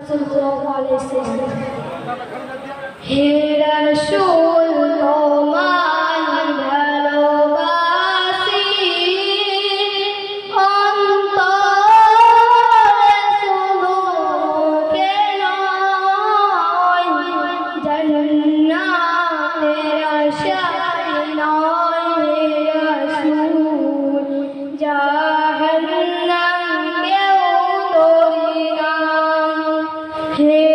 সাল্লাল্লাহু আলাইহি ওয়াসাল্লাম হে রাসূল তোমায় ভালোবাসি অন্তরে শুধু কেন জান্নাতের আশায় নয় হে রাসূল জাহান্নাম কেউ দরি না হে